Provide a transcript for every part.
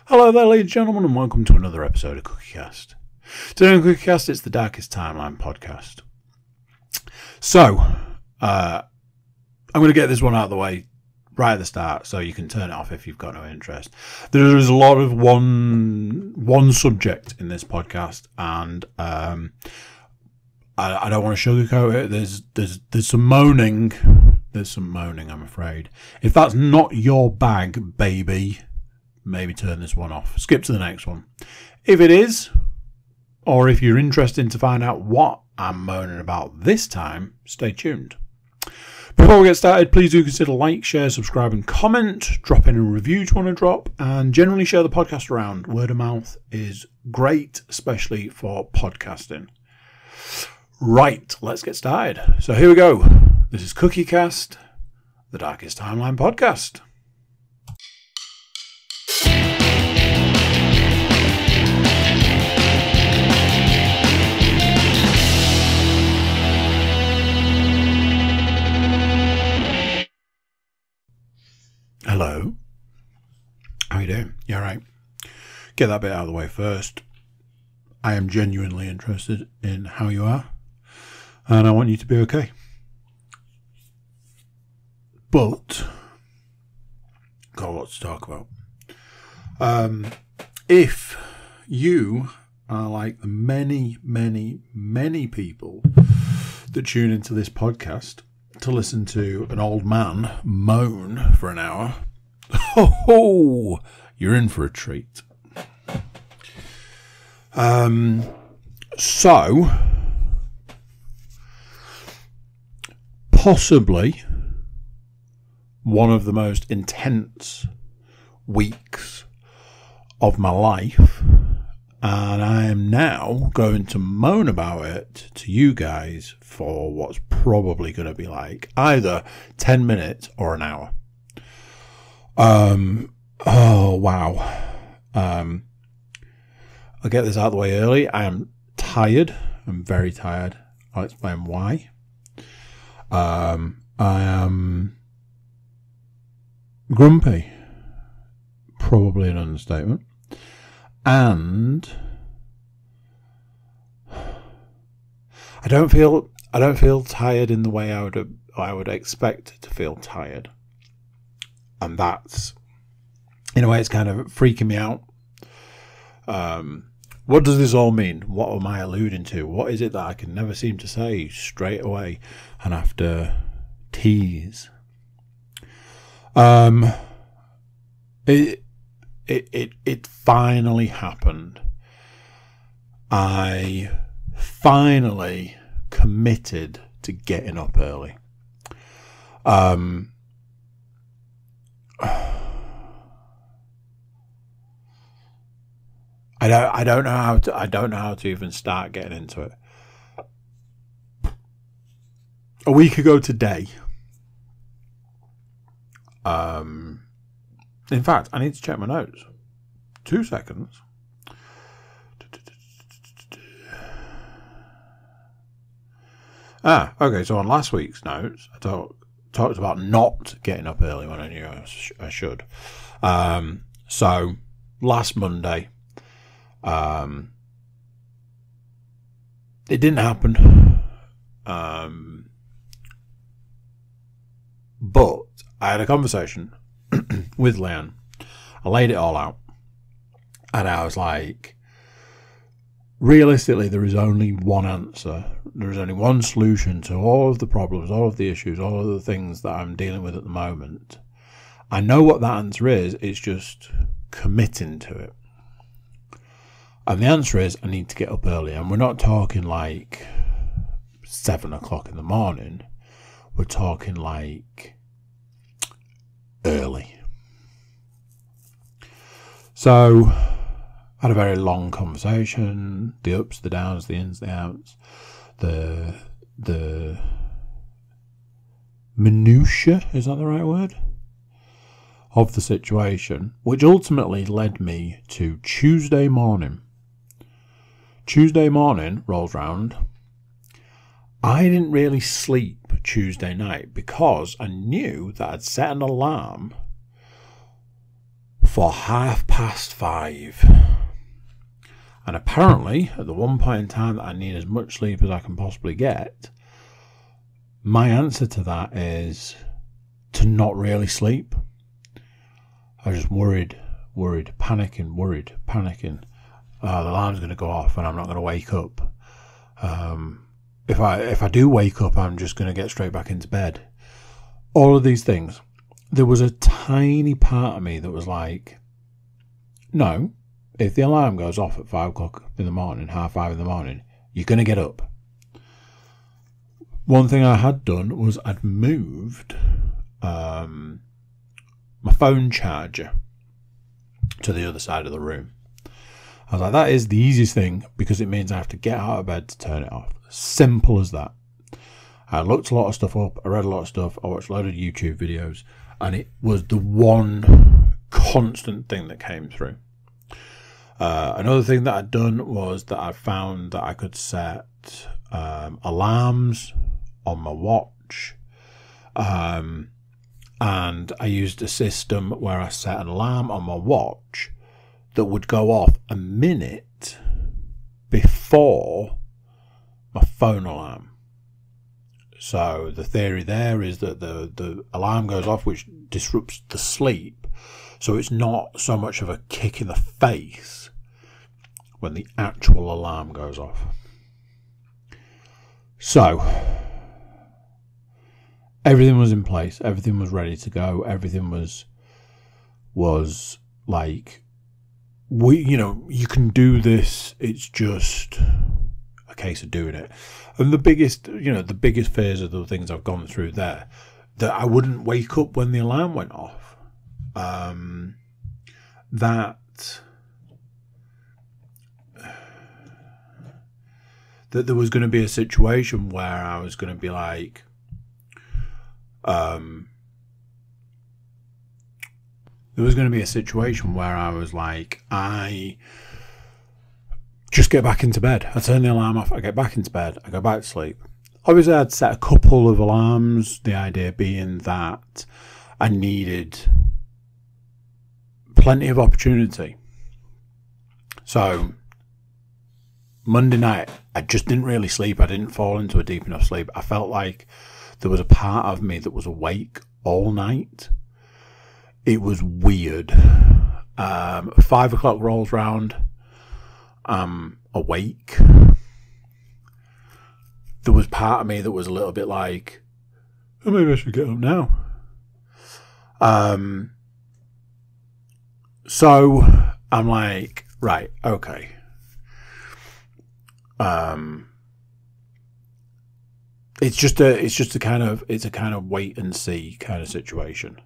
Hello there, ladies and gentlemen, and welcome to another episode of CookieCast. Today on CookieCast, it's the Darkest Timeline podcast. So, I'm going to get this one out of the way right at the start, so you can turn it off if you've got no interest. There is a lot of one subject in this podcast, and I don't want to sugarcoat it. There's some moaning. There's some moaning, I'm afraid. If that's not your bag, baby, maybe turn this one off. Skip to the next one. If it is, or if you're interested to find out what I'm moaning about this time, stay tuned. Before we get started, please do consider like, share, subscribe and comment. Drop in a review if you want to drop, and generally share the podcast around. Word of mouth is great, especially for podcasting. Right, let's get started. So here we go. This is CookieCast, the Darkest Timeline podcast. Hello. How you doing? You alright? Get that bit out of the way first. I am genuinely interested in how you are, and I want you to be okay. But got a lot to talk about. If you are like the many people that tune into this podcast to listen to an old man moan for an hour, oh, you're in for a treat. So possibly one of the most intense weeks of my life, and I am now going to moan about it to you guys for what's probably going to be like either 10 minutes or an hour. Oh wow. I'll get this out of the way early. I am tired. I'm very tired. I'll explain why. I am grumpy, probably an understatement, and I don't feel tired in the way I would expect to feel tired, and that's, in a way, it's kind of freaking me out. What does this all mean? What am I alluding to? What is it that I can never seem to say straight away and have to tease? It finally happened. I finally committed to getting up early. I don't know how to even start getting into it. A week ago today, in fact, I need to check my notes. 2 seconds. Okay, so on last week's notes, I talked about not getting up early when I knew I should. So, last Monday, it didn't happen. But I had a conversation with Leanne. I laid it all out, and I was like, realistically, there is only one answer. There is only one solution to all of the problems, all of the issues, all of the things that I'm dealing with at the moment. I know what that answer is. It's just committing to it. And the answer is I need to get up early. And we're not talking like 7 o'clock in the morning. We're talking like early. So I had a very long conversation. The ups, the downs, the ins, the outs. The minutiae, is that the right word? Of the situation. Which ultimately led me to Tuesday morning. Tuesday morning rolls round. I didn't really sleep Tuesday night because I knew that I'd set an alarm for 5:30. And apparently, at the one point in time that I need as much sleep as I can possibly get, my answer to that is to not really sleep. I was just worried, panicking. The alarm's going to go off and I'm not going to wake up. If I do wake up, I'm just going to get straight back into bed. All of these things. There was a tiny part of me that was like, no, if the alarm goes off at 5 o'clock in the morning, 5:30 in the morning, you're going to get up. One thing I had done was I'd moved my phone charger to the other side of the room. I was like, that is the easiest thing because it means I have to get out of bed to turn it off. Simple as that. I looked a lot of stuff up. I read a lot of stuff. I watched a load of YouTube videos. And it was the one constant thing that came through. Another thing that I'd done was that I found that I could set alarms on my watch. And I used a system where I set an alarm on my watch that would go off a minute before my phone alarm. So the theory there is that the alarm goes off, which disrupts the sleep. So it's not so much of a kick in the face when the actual alarm goes off. So everything was in place. Everything was ready to go. Everything was like, you can do this. It's just a case of doing it. And the biggest phase of the things I've gone through there, that I wouldn't wake up when the alarm went off. That there was going to be a situation where I was going to be like, I just get back into bed. I turn the alarm off, I get back into bed, I go back to sleep. Obviously, I'd set a couple of alarms, the idea being that I needed plenty of opportunity. So, Monday night, I just didn't really sleep. I didn't fall into a deep enough sleep. I felt like there was a part of me that was awake all night. It was weird. 5 o'clock rolls round. I'm awake. There was part of me that was a little bit like, oh, maybe I should get up now. So I'm like, right, okay. It's a kind of wait and see kind of situation.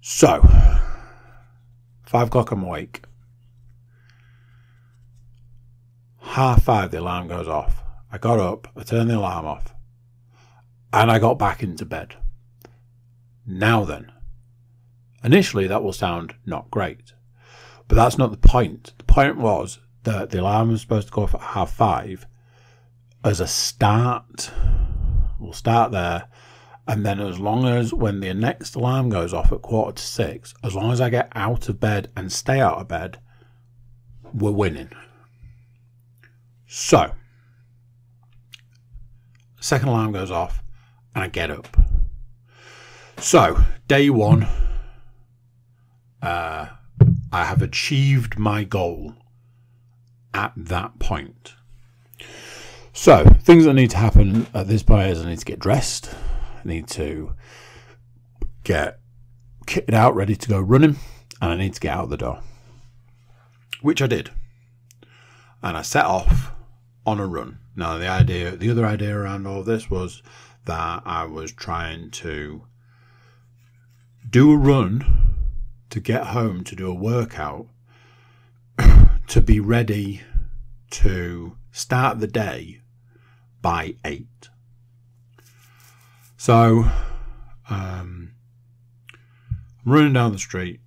So 5 o'clock, I'm awake. 5:30, the alarm goes off. I got up, I turned the alarm off, and I got back into bed. Now then, initially that will sound not great, but that's not the point. The point was that the alarm was supposed to go off at 5:30 as a start. We'll start there, and then as long as when the next alarm goes off at 5:45, as long as I get out of bed and stay out of bed, we're winning. So, second alarm goes off and I get up. So, day one, I have achieved my goal at that point. So, things that need to happen at this point is I need to get dressed. I need to get kitted out, ready to go running, and I need to get out the door. Which I did. And I set off on a run. Now, the other idea around all of this was that I was trying to do a run to get home to do a workout to be ready to start the day by 8. So, I'm running down the street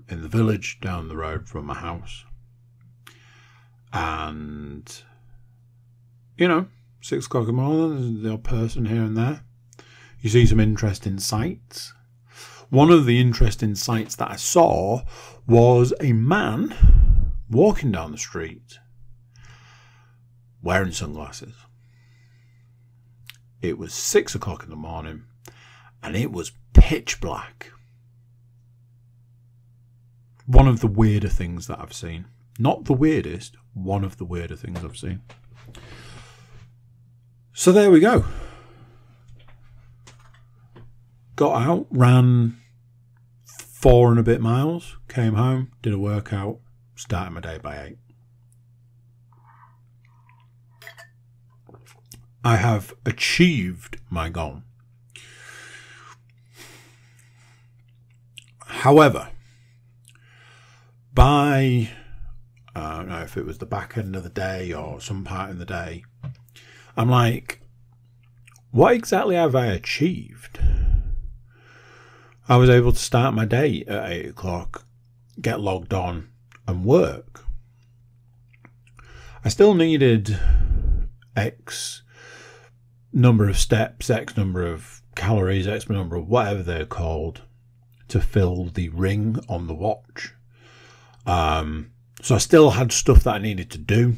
in the village down the road from my house. And, 6 o'clock in the morning, there's the odd person here and there. You see some interesting sights. one of the interesting sights that I saw was a man walking down the street wearing sunglasses. It was 6 o'clock in the morning and it was pitch black. One of the weirder things that I've seen. Not the weirdest, one of the weirder things I've seen. So there we go. Got out, ran 4 and a bit miles, came home, did a workout, started my day by 8. I have achieved my goal. However, by, I don't know if it was the back end of the day or some part in the day, I'm like, what exactly have I achieved? I was able to start my day at 8 o'clock, get logged on and work. I still needed X number of steps, X number of calories, X number of whatever they're called to fill the ring on the watch. So I still had stuff that I needed to do.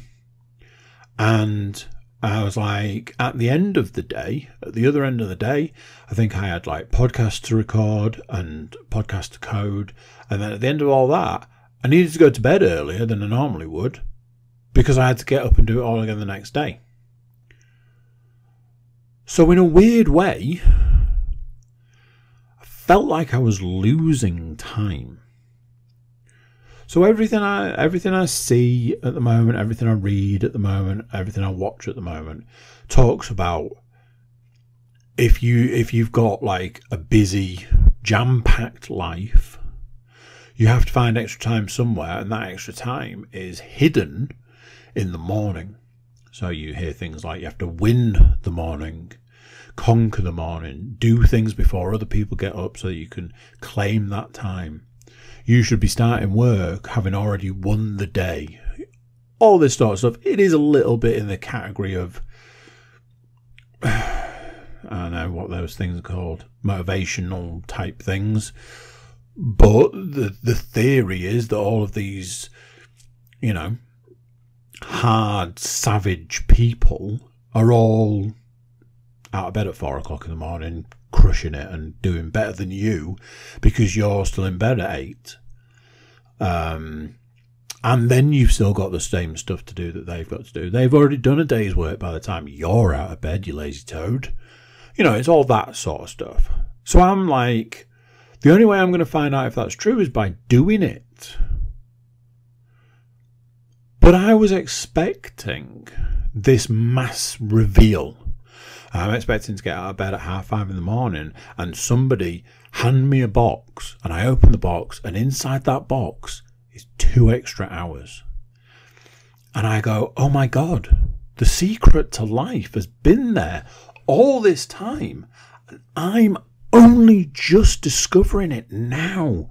And I was like, at the end of the day, at the other end of the day, I think I had like podcasts to record and podcasts to code. And then at the end of all that, I needed to go to bed earlier than I normally would because I had to get up and do it all again the next day. So in a weird way, I felt like I was losing time. So everything I see at the moment, everything I read at the moment, everything I watch at the moment talks about if you've got like a busy, jam-packed life, you have to find extra time somewhere, and that extra time is hidden in the morning. So you hear things like you have to win the morning, conquer the morning, do things before other people get up so that you can claim that time. You should be starting work having already won the day. All this sort of stuff. It is a little bit in the category of, I don't know what those things are called, motivational type things. But the theory is that all of these, you know, hard, savage people are all out of bed at 4 o'clock in the morning, crushing it and doing better than you because you're still in bed at 8. And then you've still got the same stuff to do that they've got to do. They've already done a day's work by the time you're out of bed, you lazy toad. You know, it's all that sort of stuff. So I'm like, the only way I'm going to find out if that's true is by doing it. But I was expecting this mass reveal. I'm expecting to get out of bed at 5:30 in the morning and somebody hand me a box and I open the box and inside that box is 2 extra hours. And I go, oh my God, the secret to life has been there all this time and I'm only just discovering it now.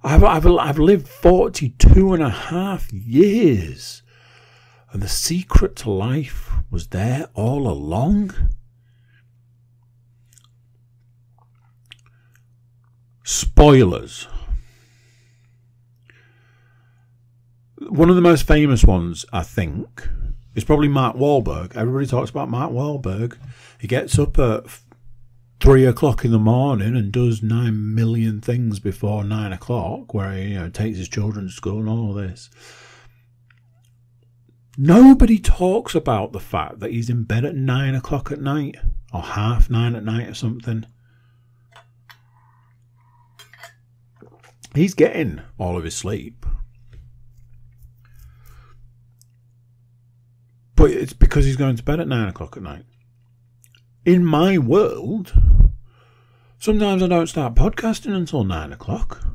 I've lived 42 and a half years and the secret to life was there all along. Spoilers. One of the most famous ones, I think, is probably Mark Wahlberg. Everybody talks about Mark Wahlberg. He gets up at 3 o'clock in the morning and does 9 million things before 9 o'clock, where he, you know, takes his children to school and all this. Nobody talks about the fact that he's in bed at 9 o'clock at night, or 9:30 at night or something. He's getting all of his sleep. But it's because he's going to bed at 9 o'clock at night. In my world, sometimes I don't start podcasting until 9 o'clock.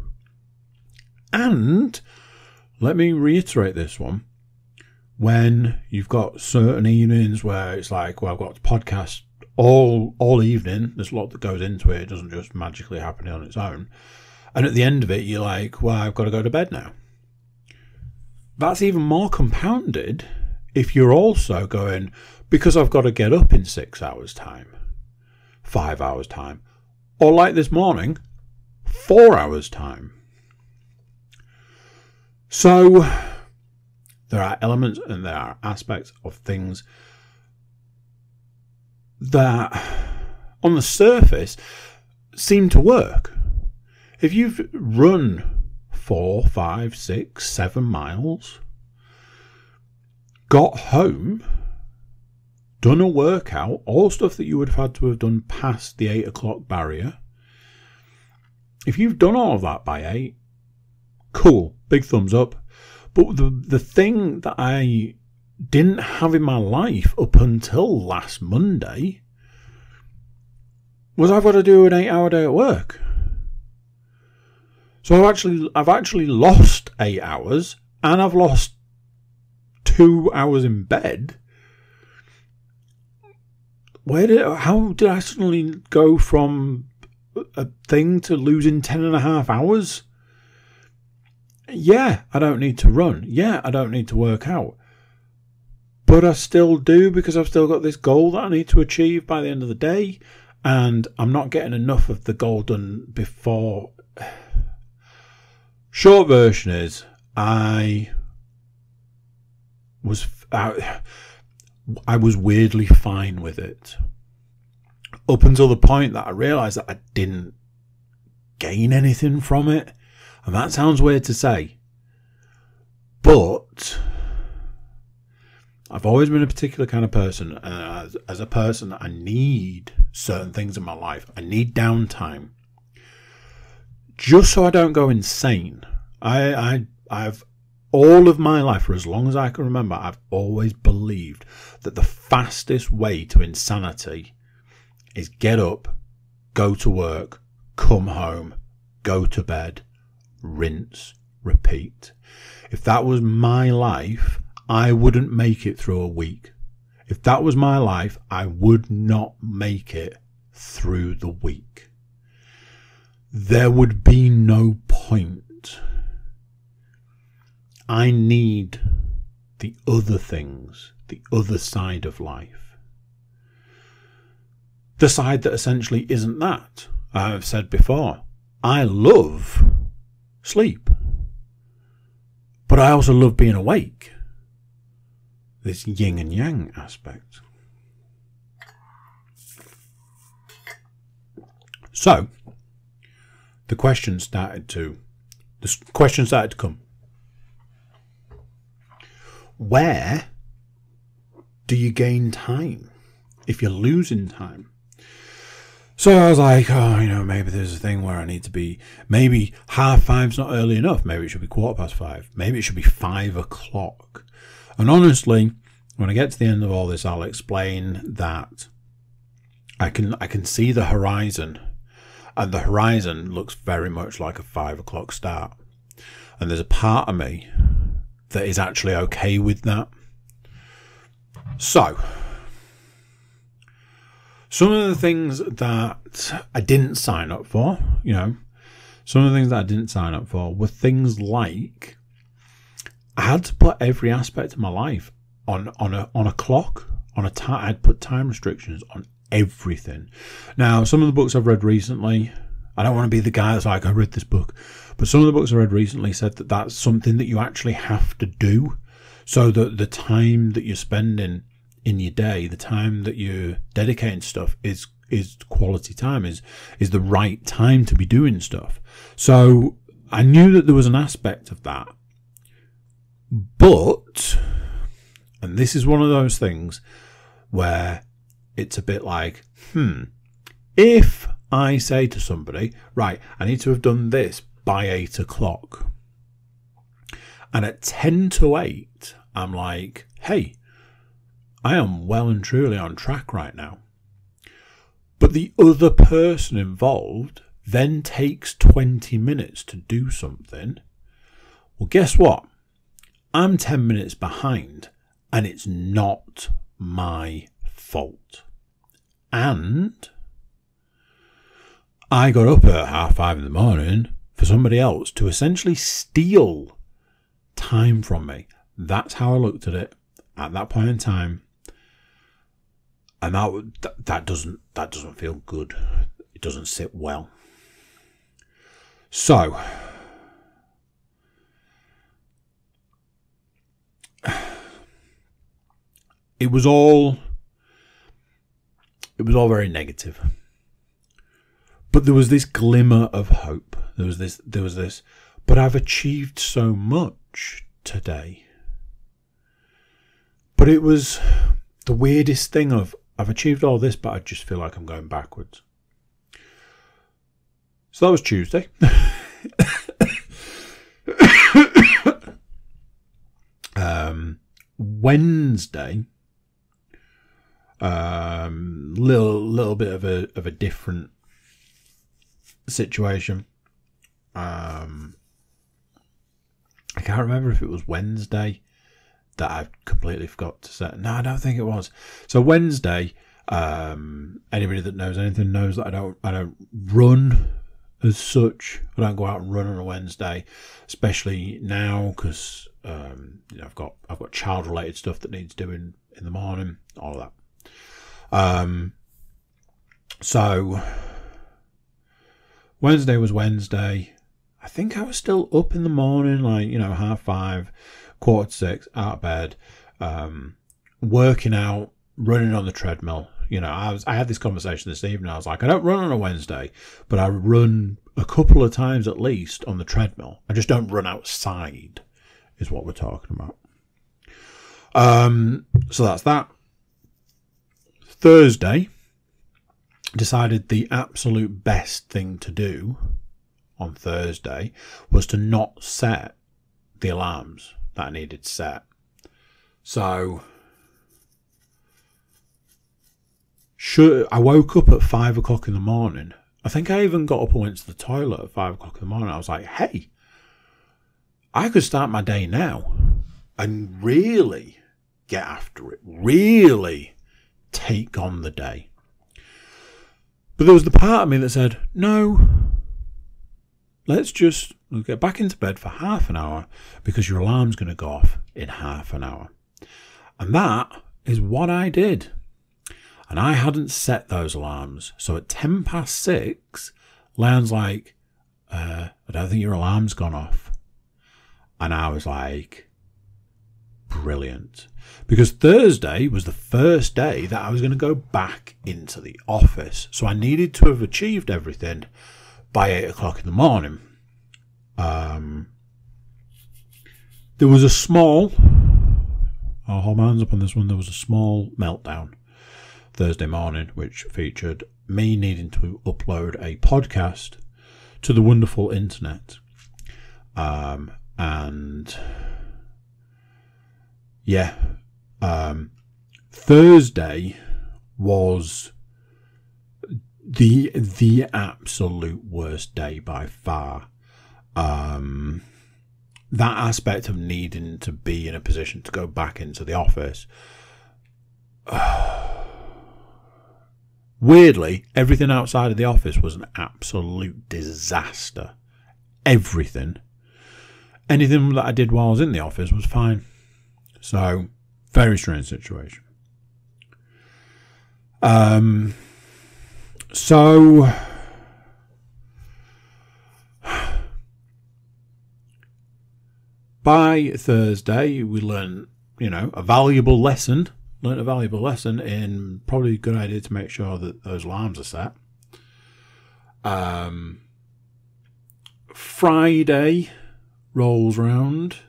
And, let me reiterate this one, when you've got certain evenings where it's like, well, I've got to podcast all evening, there's a lot that goes into it, it doesn't just magically happen on its own. And at the end of it, you're like, well, I've got to go to bed now. That's even more compounded if you're also going, because I've got to get up in 6 hours' time, 5 hours' time, or like this morning, 4 hours' time. So there are elements and there are aspects of things that on the surface seem to work. If you've run 4, 5, 6, 7 miles, got home, done a workout, all stuff that you would have had to have done past the 8 o'clock barrier. If you've done all of that by 8, cool, big thumbs up. But the thing that I didn't have in my life up until last Monday was I've got to do an 8-hour day at work. So I've actually lost 8 hours, and I've lost 2 hours in bed. How did I suddenly go from a thing to losing 10.5 hours? Yeah, I don't need to run. Yeah, I don't need to work out. But I still do, because I've still got this goal that I need to achieve by the end of the day. And I'm not getting enough of the goal done before. Short version is, I was weirdly fine with it. Up until the point that I realised that I didn't gain anything from it. And that sounds weird to say. But I've always been a particular kind of person. And as a person, I need certain things in my life. I need downtime. Just so I don't go insane. I've all of my life, for as long as I can remember, I've always believed that the fastest way to insanity is get up, go to work, come home, go to bed, rinse, repeat. If that was my life, I wouldn't make it through a week. If that was my life, I would not make it through the week. There would be no point. I need the other things, the other side of life. The side that essentially isn't that. I've said before, I love sleep. But I also love being awake. This yin and yang aspect. So, the questions started to come. Where do you gain time if you're losing time? So I was like, maybe there's a thing where I need to be, maybe 5:30's not early enough. Maybe it should be 5:15. Maybe it should be 5 o'clock. And honestly, when I get to the end of all this, I'll explain that I can see the horizon, and the horizon looks very much like a 5 o'clock start. And there's a part of me that is actually okay with that. So, some of the things that I didn't sign up for, some of the things that I didn't sign up for were things like I had to put every aspect of my life on a clock, on a time. I'd put time restrictions on everything. Now, some of the books I've read recently, I don't want to be the guy that's like, I read this book, but some of the books I read recently said that that's something that you actually have to do, so that the time that you're spending in your day, the time that you're dedicating to stuff is quality time, is the right time to be doing stuff. So I knew that there was an aspect of that. But, and this is one of those things where it's a bit like, if I say to somebody, right, I need to have done this by 8 o'clock. And at 10 to 8, I'm like, hey, I am well and truly on track right now. But the other person involved then takes 20 minutes to do something. Well, guess what? I'm 10 minutes behind, and it's not my fault. And I got up at 5:30 in the morning for somebody else to essentially steal time from me. That's how I looked at it at that point in time. And that doesn't feel good. It doesn't sit well. So, it was all very negative. But there was this glimmer of hope. There was this, but I've achieved so much today. But it was the weirdest thing of, I've achieved all this, but I just feel like I'm going backwards. So that was Tuesday. Wednesday, little bit of a different situation. I can't remember if it was Wednesday that I completely forgot to say. No, I don't think it was. So Wednesday, anybody that knows anything knows that I don't run as such. I don't go out and run on a Wednesday, especially now because I've got child related stuff that needs doing in the morning, all of that. So Wednesday was Wednesday. I think I was still up in the morning, like 5:30, 5:45, out of bed, working out, running on the treadmill. I had this conversation this evening. I was like, I don't run on a Wednesday, but I run a couple of times at least on the treadmill. I just don't run outside, is what we're talking about. So that's that. Thursday, decided the absolute best thing to do on Thursday was to not set the alarms that I needed to set. So I woke up at 5 o'clock in the morning. I think I even got up and went to the toilet at 5 o'clock in the morning. I was like, hey, I could start my day now and really get after it, really take on the day. But there was the part of me that said, no, let's get back into bed for half an hour because your alarm's going to go off in half an hour. And that is what I did. And I hadn't set those alarms. So at 6:10, Leon's like, I don't think your alarm's gone off. And I was like, brilliant. Because Thursday was the first day that I was going to go back into the office. So I needed to have achieved everything by 8 o'clock in the morning. There was a small, I'll hold my hands up on this one, there was a small meltdown Thursday morning, which featured me needing to upload a podcast to the wonderful internet. Thursday was the absolute worst day by far. That aspect of needing to be in a position to go back into the office. Weirdly, everything outside of the office was an absolute disaster. Everything. Anything that I did while I was in the office was fine. So, very strange situation. By Thursday, we learned, a valuable lesson. Learned a valuable lesson in probably a good idea to make sure that those alarms are set. Friday rolls round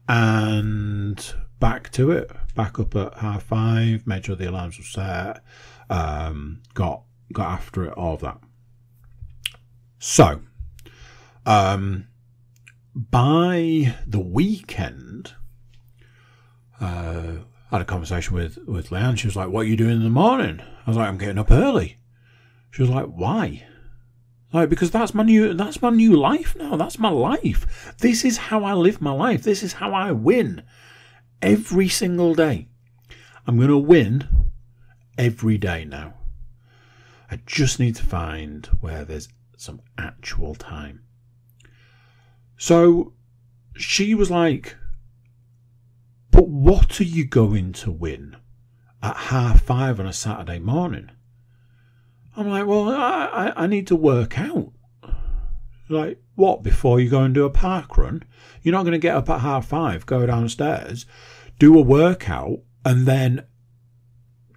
and back to it. Back up at 5:30, made sure the alarms were set, got after it, all of that. So, by the weekend, I had a conversation with Leanne. She was like, what are you doing in the morning? I was like, I'm getting up early. She was like, why? Like, because that's my new life now. That's my life. This is how I live my life. This is how I win every single day. I'm going to win every day now. I just need to find where there's some actual time. So she was like, but what are you going to win at 5:30 on a Saturday morning? I'm like, well, I need to work out. Like, what, before you go and do a park run? You're not going to get up at 5:30, go downstairs, do a workout, and then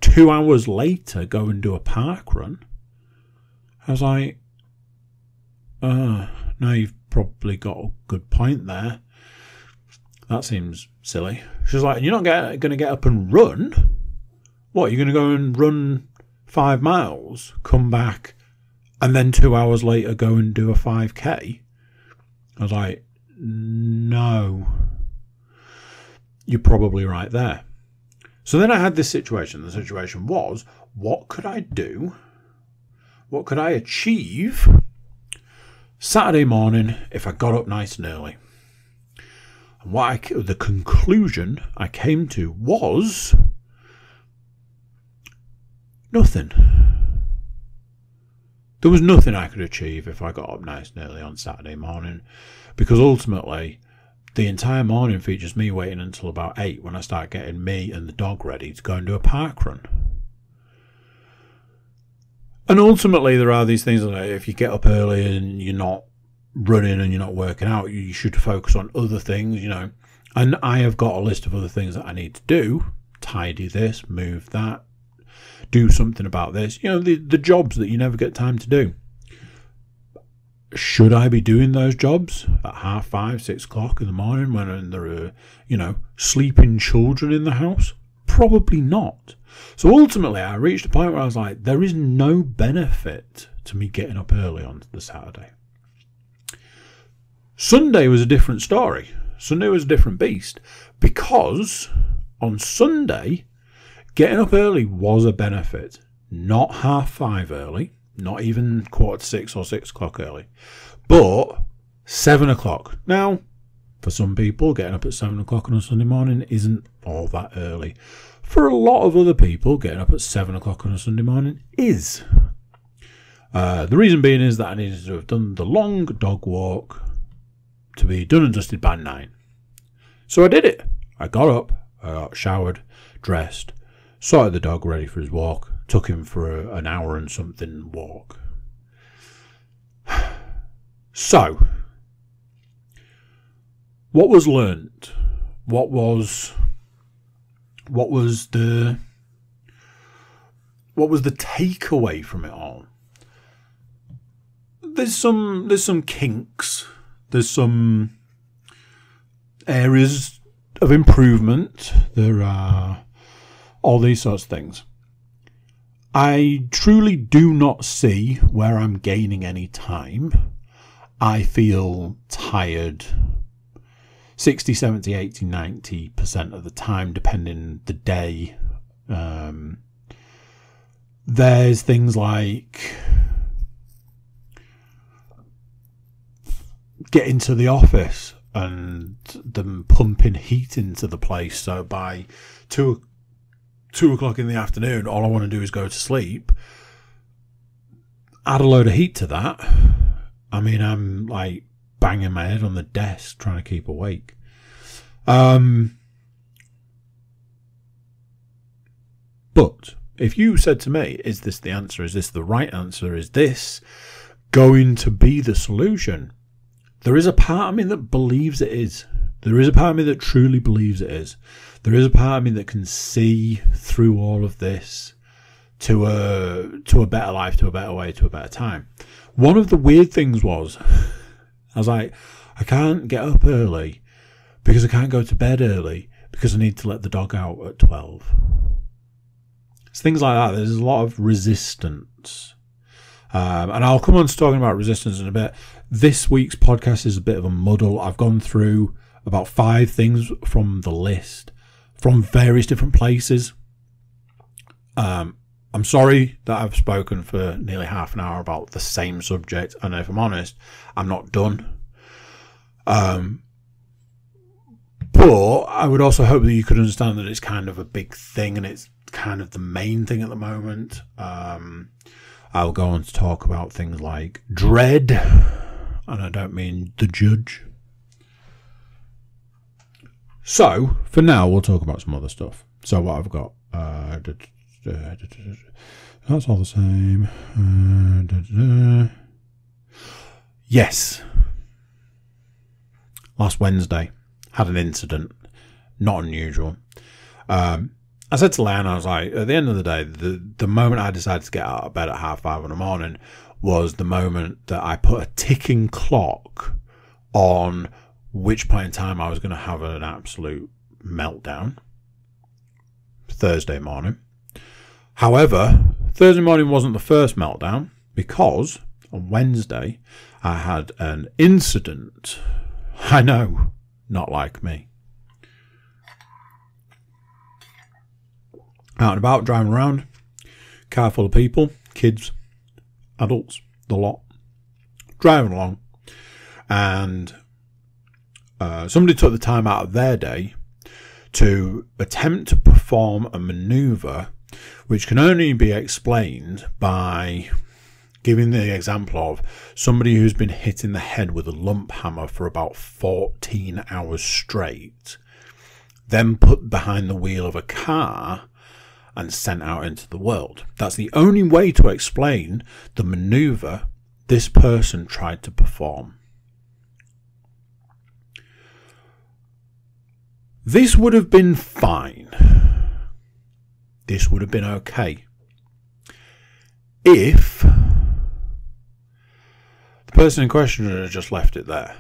2 hours later go and do a park run? I was like, no, you've probably got a good point there. That seems silly. She's like, you're not going to get up and run? What, you're going to go and run 5 miles, come back, and then 2 hours later go and do a 5K? I was like, no. You're probably right there. So then I had this situation. The situation was, what could I do? What could I achieve Saturday morning if I got up nice and early? And the conclusion I came to was nothing. There was nothing I could achieve if I got up nice and early on Saturday morning, because ultimately the entire morning features me waiting until about 8 when I start getting me and the dog ready to go and do a park run. And ultimately there are these things that if you get up early and you're not running and you're not working out, you should focus on other things, you know. And I have got a list of other things that I need to do. Tidy this, move that, do something about this. You know, the jobs that you never get time to do. Should I be doing those jobs at 5:30, 6 o'clock in the morning when there are, you know, sleeping children in the house? Probably not. So ultimately I reached a point where I was like, there is no benefit to me getting up early on the Saturday. Sunday was a different story. Sunday was a different beast, because on Sunday, getting up early was a benefit. Not 5:30 early, not even 5:45 or 6 o'clock early, but 7 o'clock. Now, for some people, getting up at 7 o'clock on a Sunday morning isn't all that early. For a lot of other people, getting up at 7 o'clock on a Sunday morning is. The reason being is that I needed to have done the long dog walk to be done and dusted by 9. So I did it. I got up, I got showered, dressed, sorted the dog ready for his walk, took him for an hour and something walk. So, what was learnt? What was the takeaway from it all? There's some kinks. There's some areas of improvement. There are all these sorts of things. I truly do not see where I'm gaining any time. I feel tired 60, 70, 80, 90% of the time, depending the day. There's things like getting to the office and them pumping heat into the place. So by 2 o'clock in the afternoon, all I want to do is go to sleep. Add a load of heat to that. I mean, I'm like banging my head on the desk trying to keep awake. But if you said to me, is this the answer? Is this the right answer? Is this going to be the solution? There is a part of me that believes it is. There is a part of me that truly believes it is. There is a part of me that can see through all of this to a better life, to a better way, to a better time. One of the weird things was, I was like, I can't get up early because I can't go to bed early because I need to let the dog out at 12. It's things like that. There's a lot of resistance. And I'll come on to talking about resistance in a bit. This week's podcast is a bit of a muddle. I've gone through about 5 things from the list from various different places. I'm sorry that I've spoken for nearly half an hour about the same subject, and if I'm honest, I'm not done. But I would also hope that you could understand that it's kind of a big thing and it's kind of the main thing at the moment. I'll go on to talk about things like dread, and I don't mean the judge. So, for now, we'll talk about some other stuff. So what I've got, that's all the same. Yes. Last Wednesday, had an incident. Not unusual. I said to Leanne, I was like, at the end of the day, the moment I decided to get out of bed at 5:30 in the morning was the moment that I put a ticking clock on which point in time I was going to have an absolute meltdown. Thursday morning. However, Thursday morning wasn't the first meltdown, because on Wednesday I had an incident. I know, not like me. Out and about, driving around, car full of people, kids, adults, the lot, driving along, and somebody took the time out of their day to attempt to perform a manoeuvre which can only be explained by giving the example of somebody who's been hit in the head with a lump hammer for about 14 hours straight, then put behind the wheel of a car and sent out into the world. That's the only way to explain the manoeuvre this person tried to perform. This would have been fine. This would have been okay if the person in question had just left it there.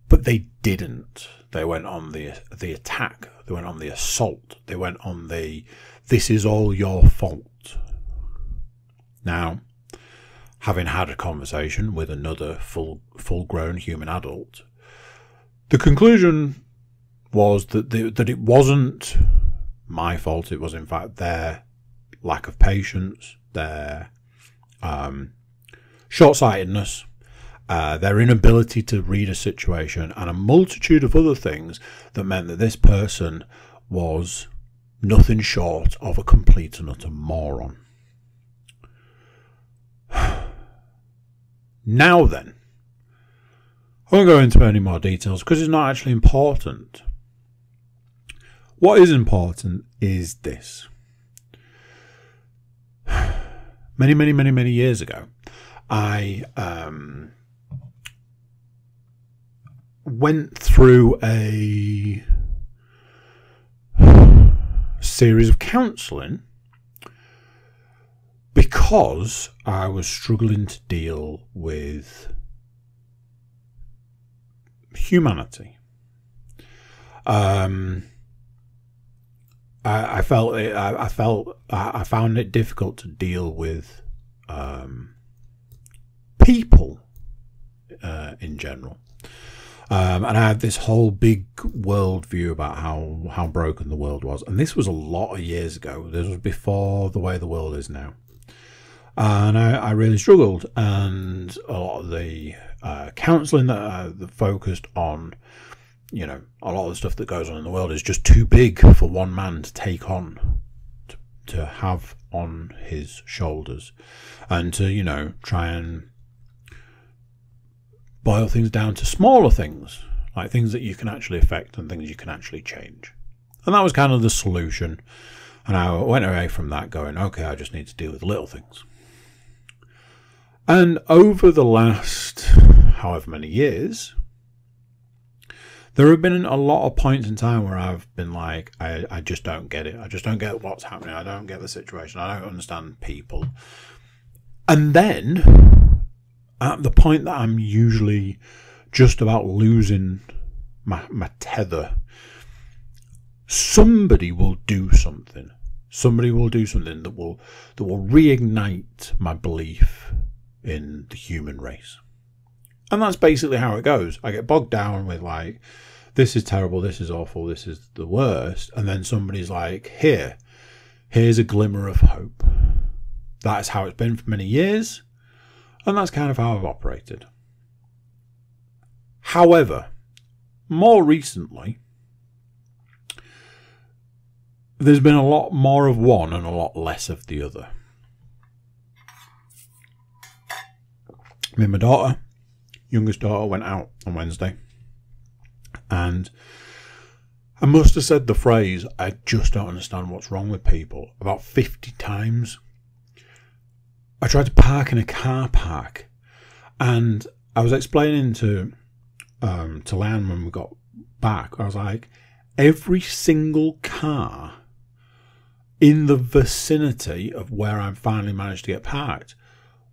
But they didn't. They went on the attack. They went on the assault. They went on the "this is all your fault." Now, having had a conversation with another full-grown human adult, the conclusion was that it wasn't my fault. It was, in fact, their lack of patience, their short-sightedness, their inability to read a situation, and a multitude of other things that meant that this person was nothing short of a complete and utter moron. Now then, I won't go into any more details because it's not actually important. What is important is this. Many years ago, I went through a series of counselling because I was struggling to deal with humanity. I found it difficult to deal with people in general. And I had this whole big world view about how broken the world was. And this was a lot of years ago. This was before the way the world is now. And I really struggled. And a lot of the counselling that focused on, you know, a lot of the stuff that goes on in the world is just too big for one man to take on, to have on his shoulders. And to, you know, try and boil things down to smaller things, like things that you can actually affect and things you can actually change. And that was kind of the solution. And I went away from that going, okay, I just need to deal with little things. And over the last however many years, there have been a lot of points in time where I've been like, I just don't get it. I just don't get what's happening. I don't get the situation. I don't understand people. And then, at the point that I'm usually just about losing my tether, somebody will do something. Somebody will do something that will reignite my belief in the human race. And that's basically how it goes. I get bogged down with like, this is terrible, this is awful, this is the worst. And then somebody's like, here's a glimmer of hope. That's how it's been for many years. And that's kind of how I've operated. However, more recently, there's been a lot more of one and a lot less of the other. Me and my daughter, youngest daughter, went out on Wednesday. And I must have said the phrase, "I just don't understand what's wrong with people," about 50 times. I tried to park in a car park, and I was explaining to Lan when we got back. I was like, every single car in the vicinity of where I finally managed to get parked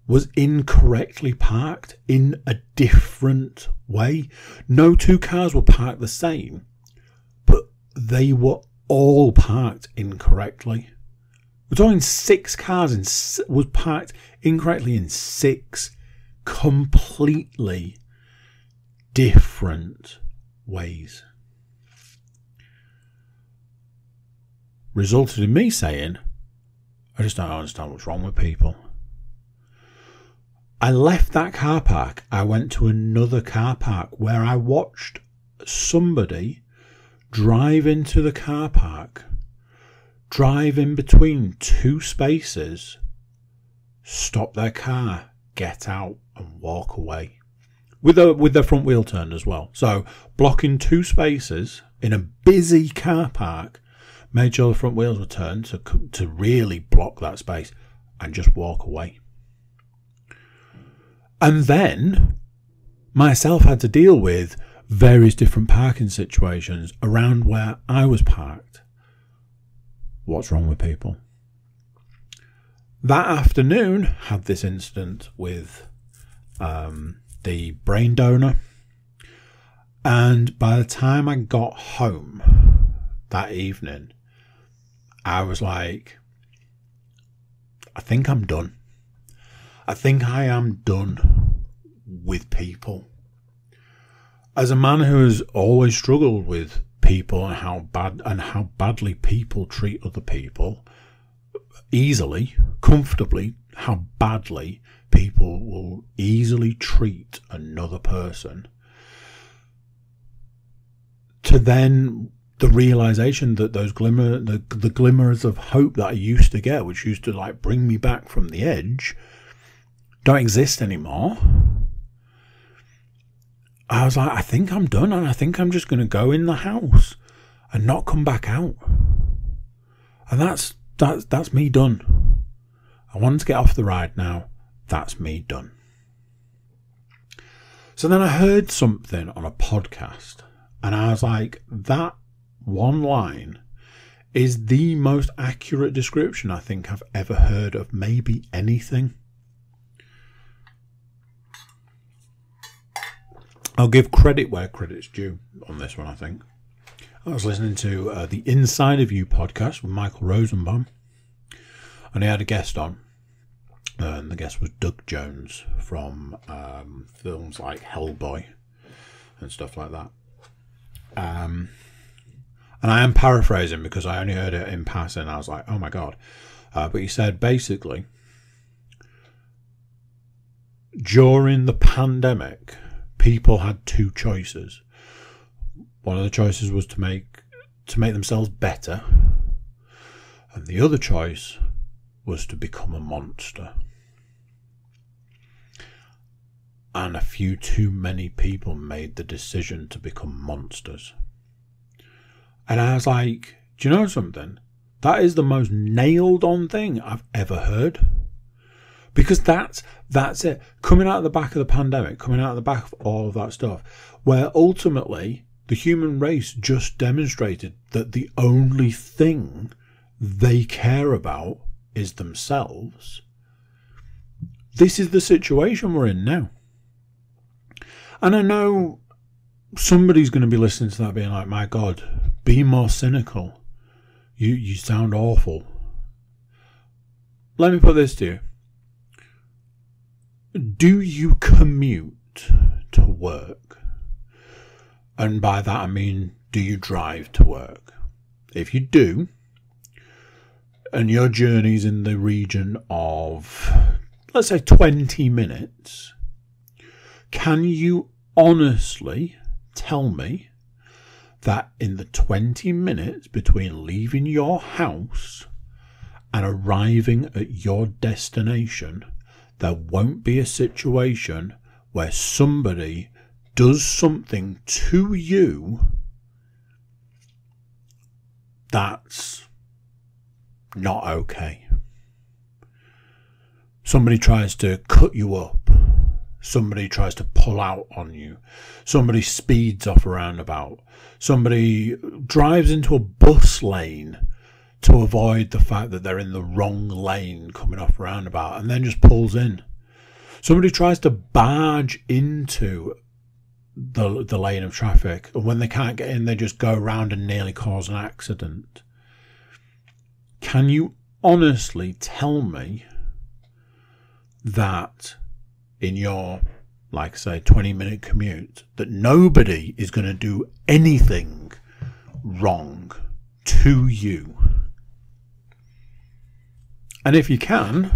was incorrectly parked in a different way. No two cars were parked the same, but they were all parked incorrectly. We're talking 6 cars was parked incorrectly in 6 completely different ways. Resulted in me saying, I just don't understand what's wrong with people. I left that car park. I went to another car park where I watched somebody drive into the car park, drive in between 2 spaces, stop their car, get out and walk away. With their front wheel turned as well. So blocking 2 spaces in a busy car park, made sure the front wheels were turned to really block that space and just walk away. And then myself had to deal with various different parking situations around where I was parked. What's wrong with people? That afternoon, had this incident with the brain donor. And by the time I got home that evening, I was like, I think I'm done. I think I am done with people. As a man who has always struggled with people and how badly people treat other people, easily, comfortably, how badly people will easily treat another person, to then the realization that those the glimmers of hope that I used to get, which used to like bring me back from the edge, don't exist anymore. I was like, I think I'm done, and I think I'm just going to go in the house and not come back out. And that's me done. I wanted to get off the ride now. That's me done. So then I heard something on a podcast, and I was like, that one line is the most accurate description I think I've ever heard of maybe anything. I'll give credit where credit's due on this one, I think. I was listening to the Inside of You podcast with Michael Rosenbaum, and he had a guest on, and the guest was Doug Jones from films like Hellboy and stuff like that. And I am paraphrasing because I only heard it in passing. I was like, oh my God. But he said basically, during the pandemic, people had 2 choices. One of the choices was to make themselves better, and the other choice was to become a monster. And a few too many people made the decision to become monsters. And I was like, do you know something? That is the most nailed on thing I've ever heard. Because that's it. Coming out of the back of the pandemic, coming out of the back of all of that stuff, where ultimately the human race just demonstrated that the only thing they care about is themselves. This is the situation we're in now. And I know somebody's going to be listening to that being like, my God, be more cynical. You sound awful. Let me put this to you. Do you commute to work? And by that I mean, do you drive to work? If you do, and your journey's in the region of, let's say, 20 minutes, can you honestly tell me that in the 20 minutes between leaving your house and arriving at your destination, there won't be a situation where somebody does something to you that's not okay? somebody tries to cut you up, somebody tries to pull out on you, somebody speeds off a roundabout, somebody drives into a bus lane to avoid the fact that they're in the wrong lane coming off a roundabout and then just pulls in. Somebody tries to barge into the lane of traffic, and when they can't get in, they just go around and nearly cause an accident. Can you honestly tell me that in your, like say, 20-minute commute, that nobody is going to do anything wrong to you? And if you can,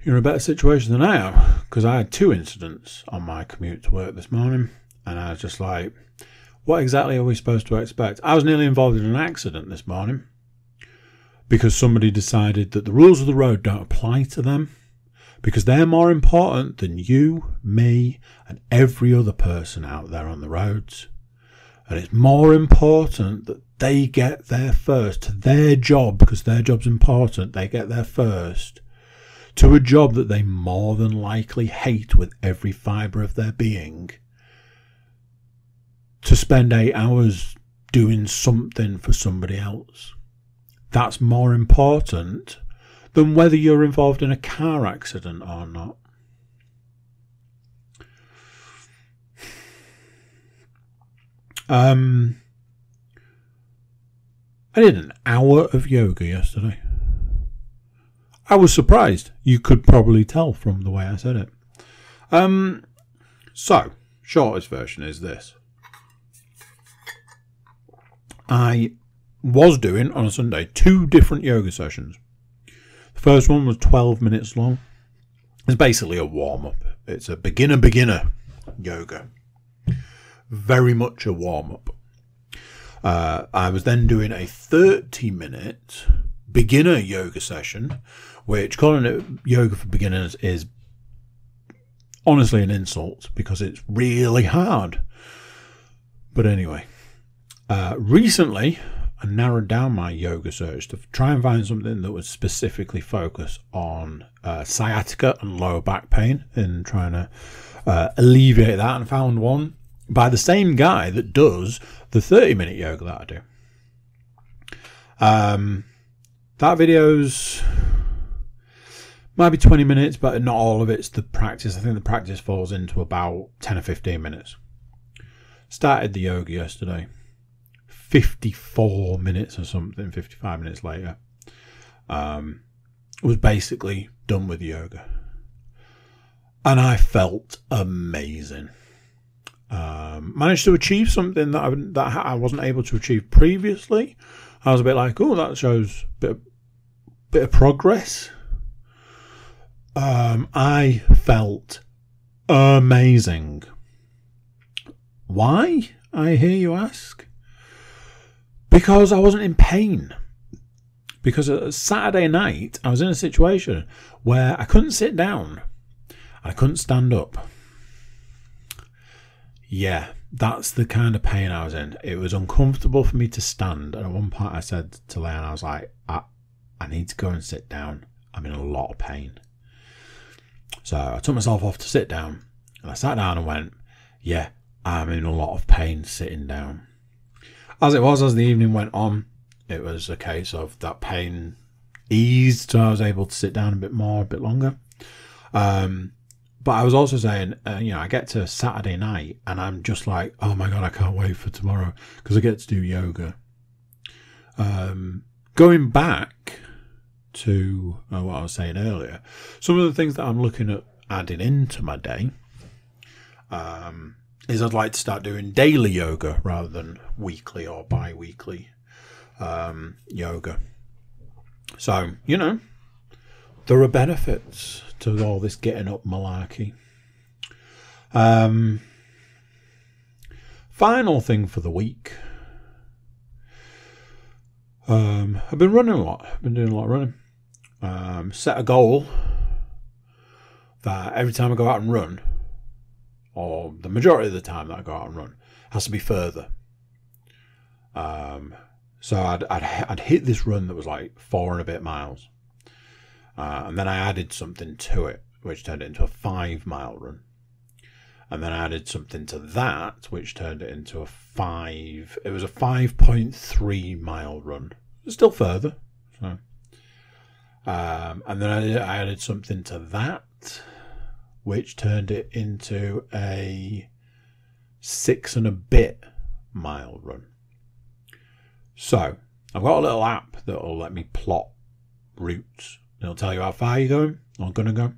you're in a better situation than I am, because I had 2 incidents on my commute to work this morning, and I was just like, what exactly are we supposed to expect? I was nearly involved in an accident this morning because somebody decided that the rules of the road don't apply to them, because they're more important than you, me, and every other person out there on the roads. And it's more important that they get there first to their job, because their job's important. They get there first to a job that they more than likely hate with every fibre of their being, to spend 8 hours doing something for somebody else. That's more important than whether you're involved in a car accident or not. I did an hour of yoga yesterday. I was surprised. You could probably tell from the way I said it. So, shortest version is this. I was doing, on a Sunday, 2 different yoga sessions. The first one was 12 minutes long. It's basically a warm-up. It's a beginner yoga. Very much a warm-up. I was then doing a 30-minute beginner yoga session, which, calling it yoga for beginners is honestly an insult because it's really hard. But anyway, recently I narrowed down my yoga search to try and find something that would specifically focus on sciatica and lower back pain, and trying to alleviate that, and found one by the same guy that does the 30-minute yoga that I do. That video's might be 20 minutes, but not all of it's the practice. I think the practice falls into about 10 or 15 minutes. Started the yoga yesterday. 54 minutes or something, 55 minutes later. Was basically done with yoga. And I felt amazing. Managed to achieve something that I wasn't able to achieve previously. I was a bit like, oh, that shows a bit of progress. I felt amazing. Why, I hear you ask? Because I wasn't in pain. Because Saturday night, I was in a situation where I couldn't sit down. I couldn't stand up. Yeah, that's the kind of pain I was in. It was uncomfortable for me to stand. And at one point I said to Leanne, I was like, I need to go and sit down. I'm in a lot of pain. So I took myself off to sit down. And I sat down and went, yeah, I'm in a lot of pain sitting down. As it was, as the evening went on, it was a case of that pain eased. So I was able to sit down a bit more, a bit longer. But I was also saying, I get to Saturday night and I'm just like, oh my God, I can't wait for tomorrow because I get to do yoga. Going back to what I was saying earlier, some of the things that I'm looking at adding into my day is I'd like to start doing daily yoga rather than weekly or bi-weekly yoga. So, there are benefits to all this getting up malarkey. Final thing for the week. I've been running a lot. I've been doing a lot of running. Set a goal that every time I go out and run, or the majority of the time that I go out and run, has to be further. So I'd hit this run that was like 4 and a bit miles. And then I added something to it, which turned it into a 5-mile run. And then I added something to that, which turned it into it was a 5.3 mile run. Still further. So. And then I added something to that, which turned it into a 6 and a bit mile run. So I've got a little app that will let me plot routes. It'll tell you how far you're going or going to go.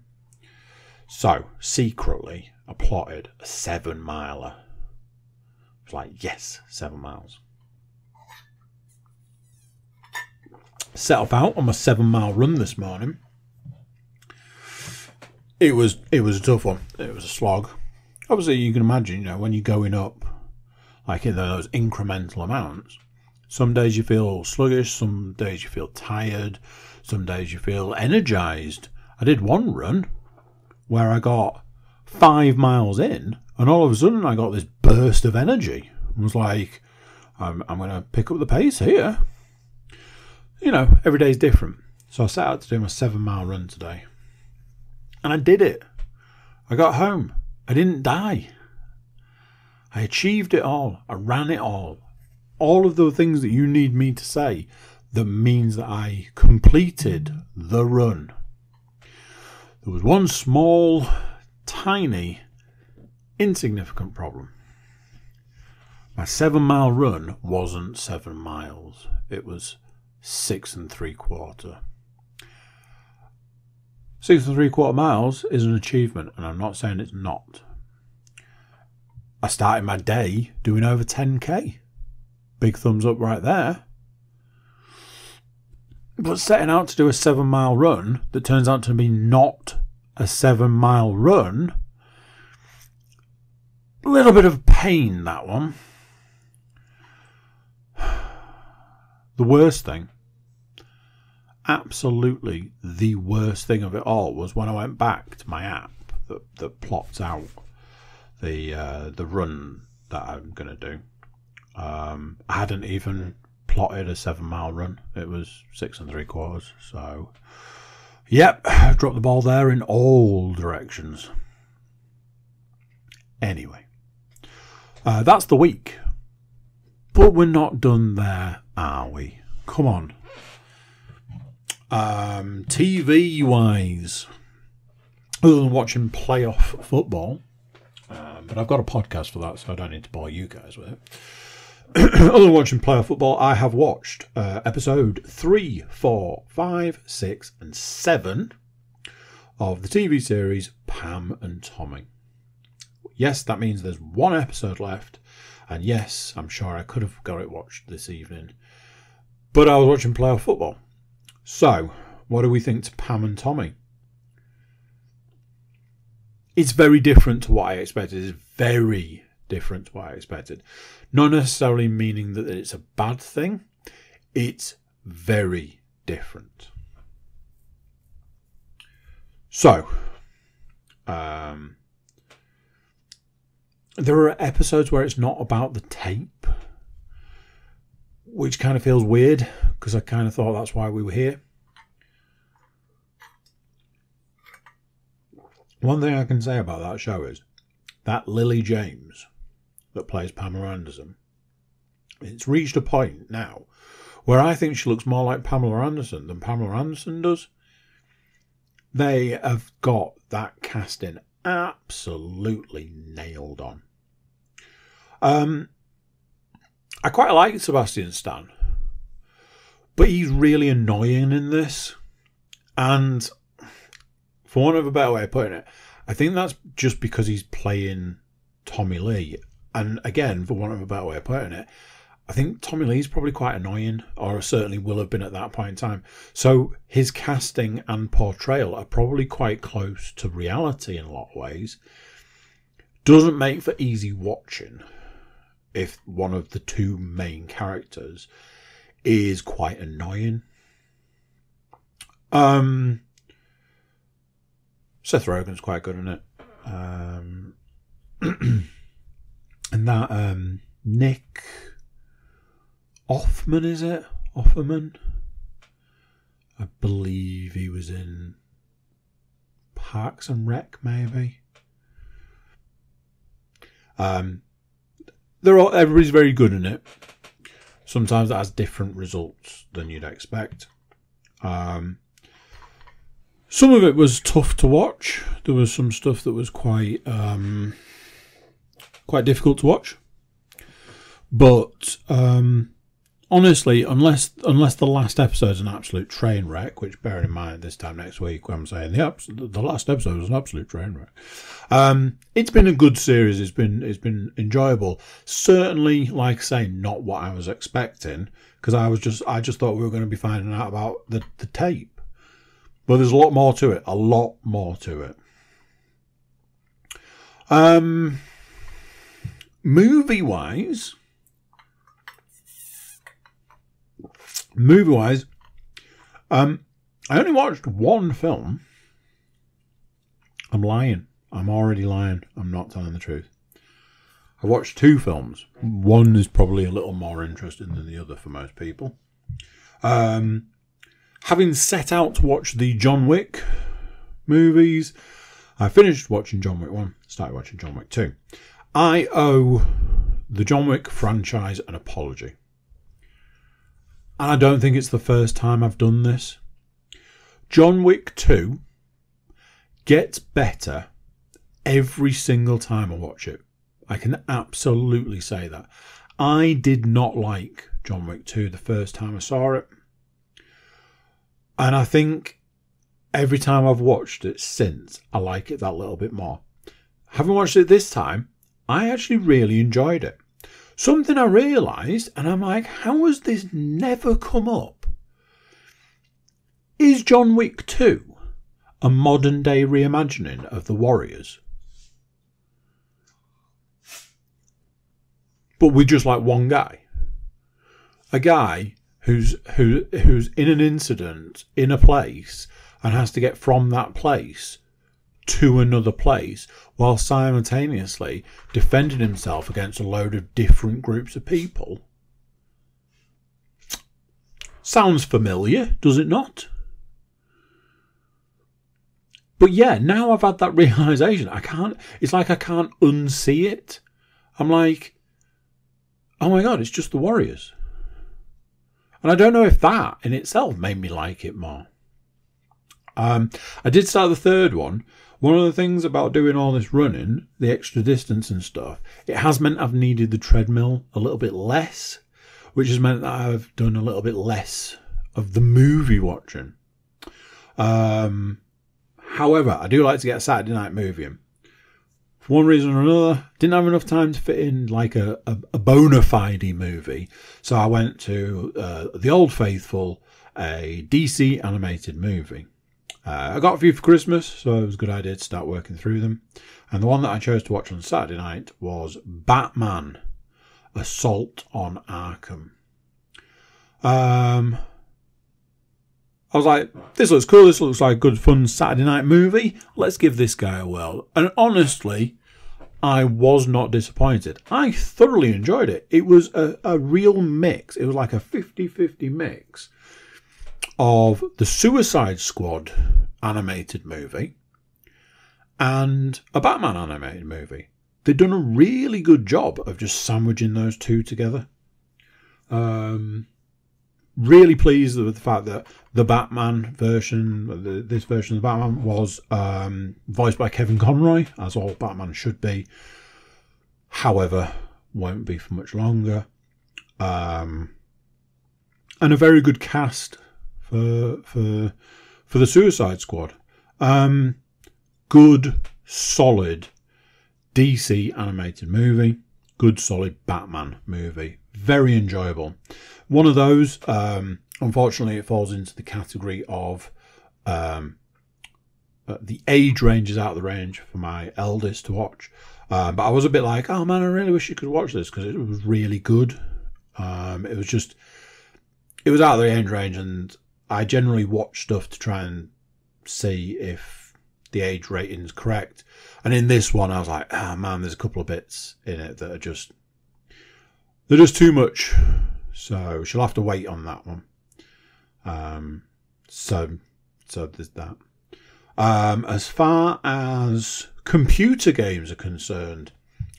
So secretly, I plotted a 7-miler. I was like, yes, 7 miles. Set off out on my 7-mile run this morning. It was a tough one. It was a slog. Obviously, you can imagine, when you're going up, like in those incremental amounts, some days you feel sluggish, some days you feel tired, some days you feel energized. I did one run where I got 5 miles in, and all of a sudden I got this burst of energy. I was like, I'm going to pick up the pace here. Every day's different. So I set out to do my 7-mile run today. And I did it. I got home. I didn't die. I achieved it all. I ran it all. All of the things that you need me to say that means that I completed the run. There was one small, tiny, insignificant problem. My 7-mile run wasn't 7 miles. It was 6 3/4. 6 3/4 miles is an achievement, and I'm not saying it's not. I started my day doing over 10k. Big thumbs up right there. But setting out to do a 7-mile run that turns out to be not a 7-mile run, a little bit of pain, that one. The worst thing, absolutely the worst thing of it all, was when I went back to my app that plots out the run that I'm going to do. I hadn't even plotted a 7-mile run. It was 6 3/4. So, yep, dropped the ball there in all directions. Anyway, that's the week. But we're not done there, are we? Come on. TV-wise, other than watching playoff football, but I've got a podcast for that, so I don't need to bore you guys with it. Other than watching playoff football, I have watched episode 3, 4, 5, 6, and 7 of the TV series Pam and Tommy. Yes, that means there's one episode left. And yes, I'm sure I could have got it watched this evening. But I was watching playoff football. So, what do we think to Pam and Tommy? It's very different to what I expected. It's very different to what I expected. Not necessarily meaning that it's a bad thing. It's very different. So, there are episodes where it's not about the tape, which kind of feels weird, because I kind of thought that's why we were here. One thing I can say about that show is that Lily James, that plays Pamela Anderson, it's reached a point now where I think she looks more like Pamela Anderson than Pamela Anderson does. They have got that casting absolutely nailed on. I quite like Sebastian Stan, but he's really annoying in this. And for want of a better way of putting it, I think that's just because he's playing Tommy Lee. And again, for want of a better way of putting it, I think Tommy Lee's probably quite annoying, or certainly will have been at that point in time. So his casting and portrayal are probably quite close to reality in a lot of ways. Doesn't make for easy watching if one of the two main characters is quite annoying. Seth Rogen's quite good in it. And that Nick Offerman, is it? Offerman? I believe he was in Parks and Rec, maybe. Everybody's very good in it. Sometimes that has different results than you'd expect. Some of it was tough to watch. There was some stuff that was quite difficult to watch. But honestly, unless the last episode is an absolute train wreck, which bearing in mind this time next week when I'm saying the last episode was an absolute train wreck, it's been a good series. It's been enjoyable. Certainly, like I say, not what I was expecting, because I just thought we were going to be finding out about the tape, but there's a lot more to it. Movie wise, I only watched one film. I'm lying. I'm already lying. I'm not telling the truth. I watched two films. One is probably a little more interesting than the other for most people. Having set out to watch the John Wick movies, I finished watching John Wick 1, started watching John Wick 2. I owe the John Wick franchise an apology. And I don't think it's the first time I've done this. John Wick 2 gets better every single time I watch it. I can absolutely say that. I did not like John Wick 2 the first time I saw it. And I think every time I've watched it since, I like it that little bit more. Having watched it this time, I actually really enjoyed it. Something I realised, and I'm like, how has this never come up? Is John Wick 2 a modern day reimagining of The Warriors? But with just like one guy. A guy who's in an incident in a place and has to get from that place to another place while simultaneously defending himself against a load of different groups of people. Sounds familiar, does it not? But yeah, now I've had that realisation. It's like I can't unsee it. I'm like, oh my God, it's just The Warriors. And I don't know if that in itself made me like it more. I did start the third one. One of the things about doing all this running, the extra distance and stuff, it has meant I've needed the treadmill a little bit less, which has meant that I've done a little bit less of the movie watching. However, I do like to get a Saturday night movie in. For one reason or another, didn't have enough time to fit in like a bona fide movie. So I went to The Old Faithful, a DC animated movie. I got a few for Christmas, so it was a good idea to start working through them. And the one that I chose to watch on Saturday night was Batman, Assault on Arkham. I was like, this looks cool, this looks like a good fun Saturday night movie. Let's give this guy a whirl. And honestly, I was not disappointed. I thoroughly enjoyed it. It was a real mix. It was like a 50-50 mix of the Suicide Squad animated movie and a Batman animated movie. They'd done a really good job of just sandwiching those two together. Really pleased with the fact that the Batman version, this version of Batman, was voiced by Kevin Conroy, as all Batman should be. However, won't be for much longer. And a very good cast for the Suicide Squad. Good, solid DC animated movie. Good, solid Batman movie. Very enjoyable. One of those, unfortunately, it falls into the category of the age range is out of the range for my eldest to watch. But I was a bit like, oh man, I really wish you could watch this because it was really good. It was out of the age range, and I generally watch stuff to try and see if the age rating is correct. And in this one, I was like, oh man, there's a couple of bits in it that are they're just too much. So she'll have to wait on that one. So there's that. As far as computer games are concerned,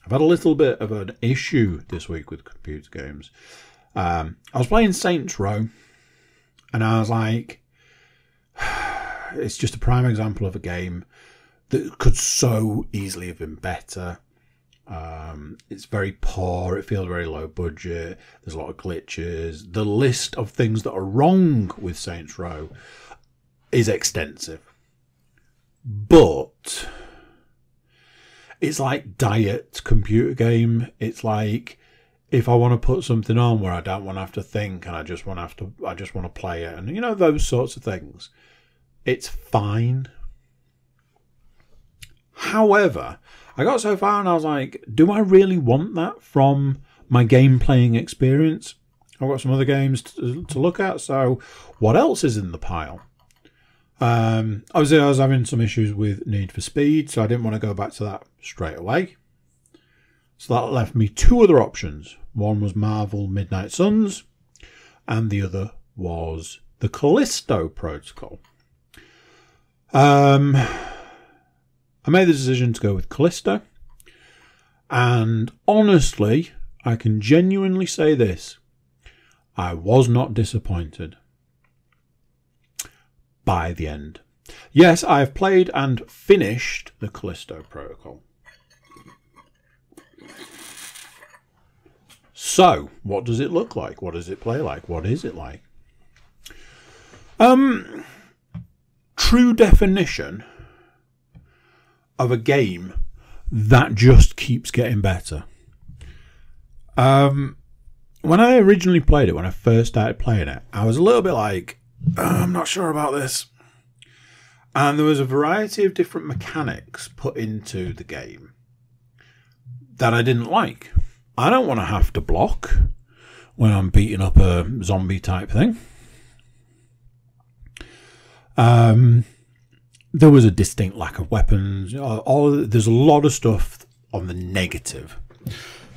I've had a little bit of an issue this week with computer games. I was playing Saints Row, and I was like, it's just a prime example of a game that could so easily have been better. It's very poor. It feels very low budget. There's a lot of glitches. The list of things that are wrong with Saints Row is extensive. But it's like diet computer game. It's like if I want to put something on where I don't want to have to think and I just want to play it, and you know, those sorts of things. It's fine. However, I got so far and I was like, do I really want that from my game playing experience? I've got some other games to look at, so what else is in the pile? Obviously, I was having some issues with Need for Speed, so I didn't want to go back to that straight away. So that left me two other options. One was Marvel Midnight Suns, and the other was the Callisto Protocol. I made the decision to go with Callisto, and honestly, I can genuinely say this. I was not disappointed by the end. Yes, I have played and finished the Callisto Protocol. So, what does it look like? What does it play like? What is it like? True definition of a game that just keeps getting better. When I originally played it, when I first started playing it, I was a little bit like, I'm not sure about this. And there was a variety of different mechanics put into the game that I didn't like. I don't want to have to block when I'm beating up a zombie type thing. There was a distinct lack of weapons. There's a lot of stuff on the negative.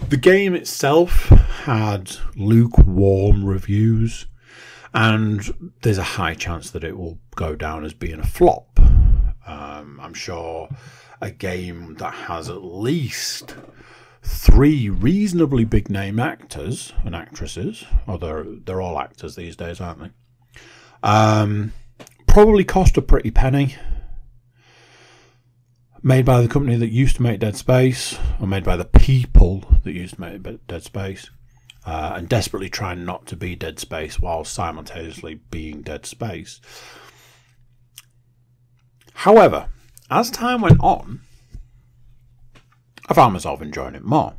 The game itself had lukewarm reviews, and there's a high chance that it will go down as being a flop. I'm sure a game that has at least 3 reasonably big name actors and actresses, although they're all actors these days, aren't they? Probably cost a pretty penny. Made by the company that used to make Dead Space, or made by the people that used to make Dead Space, and desperately trying not to be Dead Space while simultaneously being Dead Space. However, as time went on, I found myself enjoying it more.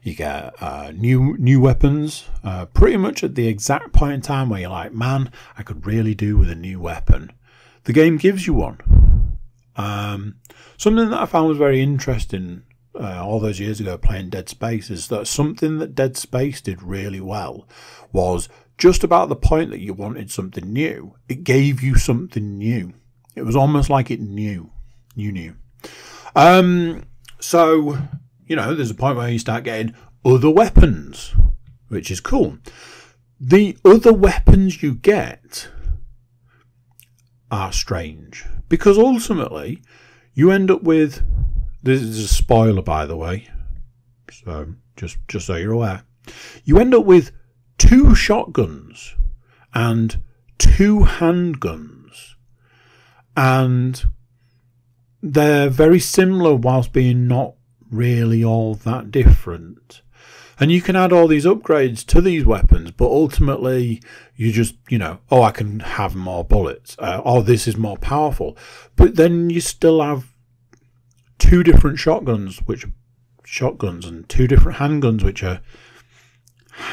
You get new weapons, pretty much at the exact point in time where you're like, man, I could really do with a new weapon. The game gives you one. Something that I found was very interesting all those years ago playing Dead Space is that something that Dead Space did really well was just about the point that you wanted something new, it gave you something new. It was almost like it knew. You knew. So, you know, there's a point where you start getting other weapons, which is cool. The other weapons you get are strange because ultimately you end up with, this is a spoiler by the way, so just so you're aware, you end up with 2 shotguns and 2 handguns, and they're very similar whilst being not really all that different. And you can add all these upgrades to these weapons, but ultimately you just, you know, oh, I can have more bullets. Oh, this is more powerful. But then you still have 2 different shotguns, which are shotguns, and 2 different handguns, which are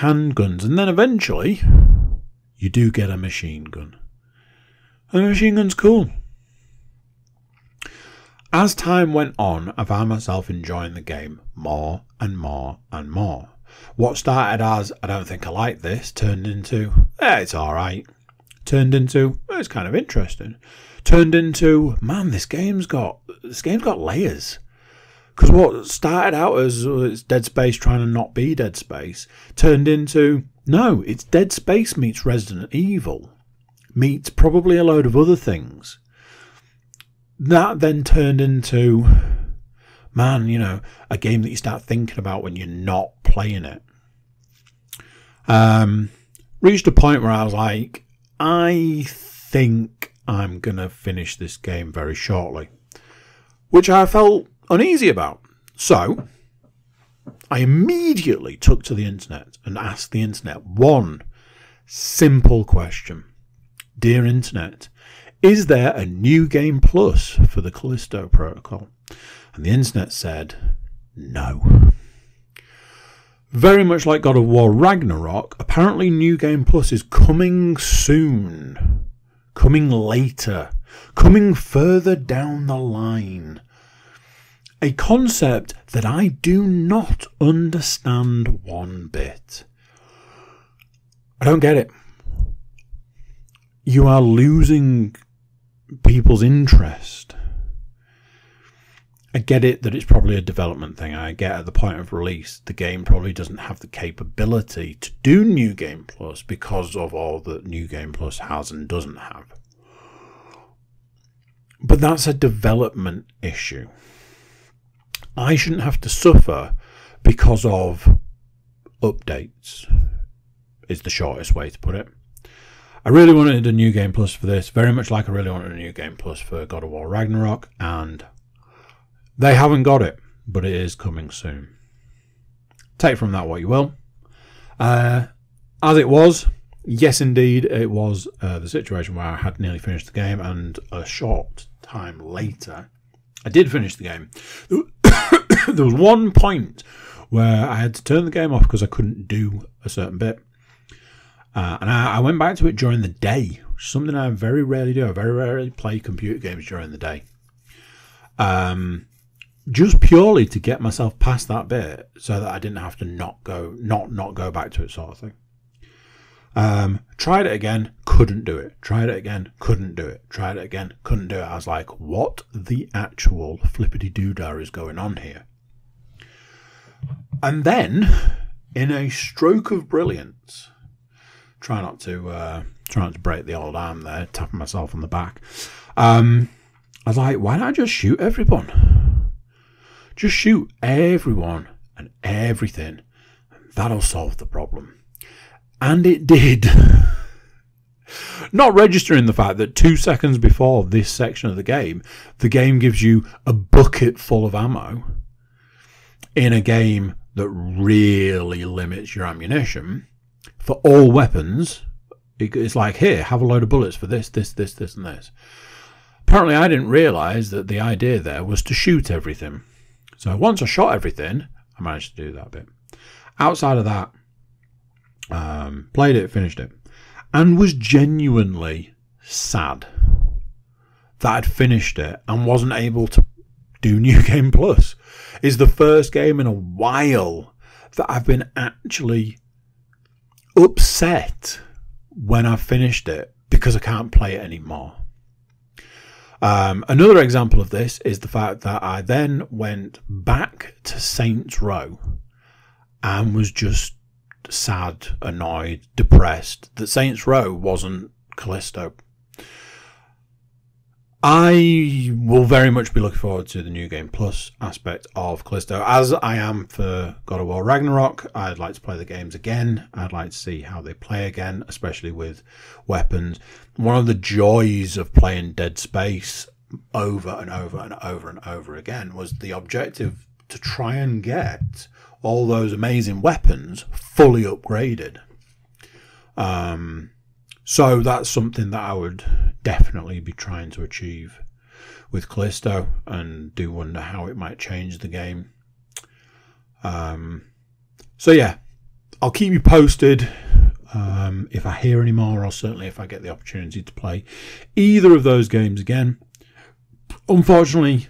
handguns. And then eventually you do get a machine gun. And the machine gun's cool. As time went on, I found myself enjoying the game more and more and more. What started as, I don't think I like this, turned into, it's alright. Turned into, it's kind of interesting. Turned into, man, this game's got layers. Because what started out as it's Dead Space trying to not be Dead Space, turned into, no, it's Dead Space meets Resident Evil, meets probably a load of other things. That then turned into, man, you know, a game that you start thinking about when you're not playing it. Reached a point where I was like, I think I'm going to finish this game very shortly, which I felt uneasy about. So I immediately took to the internet and asked the internet one simple question. Dear internet, is there a new game plus for the Callisto Protocol? And the internet said no. Very much like God of War Ragnarok, apparently New Game Plus is coming soon. Coming later. Coming further down the line. A concept that I do not understand one bit. I don't get it. You are losing people's interest. I get it that it's probably a development thing. I get at the point of release, the game probably doesn't have the capability to do New Game Plus because of all that New Game Plus has and doesn't have. But that's a development issue. I shouldn't have to suffer because of updates, is the shortest way to put it. I really wanted a New Game Plus for this, very much like I really wanted a New Game Plus for God of War Ragnarok, and they haven't got it, but it is coming soon. Take from that what you will. As it was, yes indeed, it was the situation where I had nearly finished the game, and a short time later, I did finish the game. There was one point where I had to turn the game off because I couldn't do a certain bit. And I went back to it during the day, something I very rarely do. I very rarely play computer games during the day. Just purely to get myself past that bit so that I didn't have to not go back to it, sort of thing. Tried it again, couldn't do it. Tried it again, couldn't do it. Tried it again, couldn't do it. I was like, what the actual flippity doodah is going on here? And then, in a stroke of brilliance, try not to break the old arm there, tapping myself on the back. I was like, why don't I just shoot everyone? Just shoot everyone and everything. That'll solve the problem. And it did. Not registering the fact that 2 seconds before this section of the game gives you a bucket full of ammo in a game that really limits your ammunition for all weapons. It's like, here, have a load of bullets for this, this, this, this, and this. Apparently, I didn't realise that the idea there was to shoot everything. So once I shot everything, I managed to do that bit. Outside of that, played it, finished it, and was genuinely sad that I'd finished it and wasn't able to do New Game Plus. It's the first game in a while that I've been actually upset when I've finished it because I can't play it anymore. Another example of this is the fact that I then went back to Saints Row and was just sad, annoyed, depressed that Saints Row wasn't Callisto. I will very much be looking forward to the New Game Plus aspect of Callisto, as I am for God of War Ragnarok. I'd like to play the games again. I'd like to see how they play again, especially with weapons. One of the joys of playing Dead Space over and over and over and over again was the objective to try and get all those amazing weapons fully upgraded. So that's something that I would definitely be trying to achieve with Callisto, and do wonder how it might change the game. So yeah, I'll keep you posted if I hear any more, or certainly if I get the opportunity to play either of those games again. Unfortunately,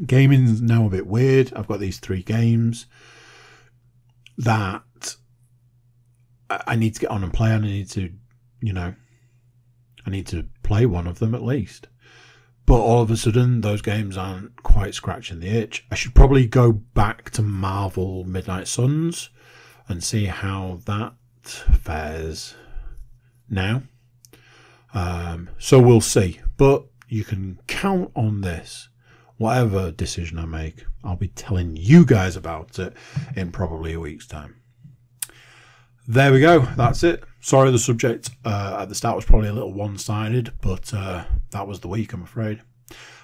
gaming's now a bit weird. I've got these 3 games that I need to get on and play, and I need to, I need to play one of them at least. But all of a sudden, those games aren't quite scratching the itch. I should probably go back to Marvel Midnight Suns and see how that fares now. So we'll see. But you can count on this. Whatever decision I make, I'll be telling you guys about it in probably a week's time. There we go. That's it. Sorry, the subject at the start was probably a little one-sided, but that was the week, I'm afraid.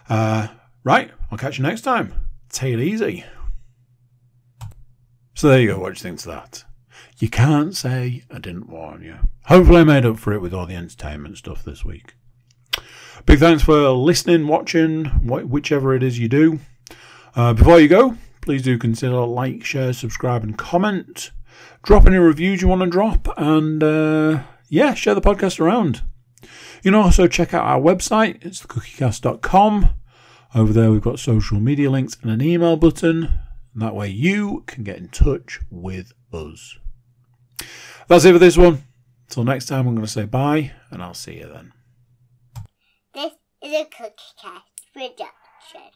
Right, I'll catch you next time. Take it easy. So there you go. What do you think to that? You can't say I didn't warn you. Hopefully I made up for it with all the entertainment stuff this week. Big thanks for listening, watching, whichever it is you do. Before you go, please do consider like, share, subscribe and comment. Drop any reviews you want to drop, and share the podcast around. You can also check out our website. It's thecookiecast.com. Over there we've got social media links and an email button. And that way you can get in touch with us. That's it for this one. Until next time, I'm going to say bye, and I'll see you then. This is a Cookie Cast production.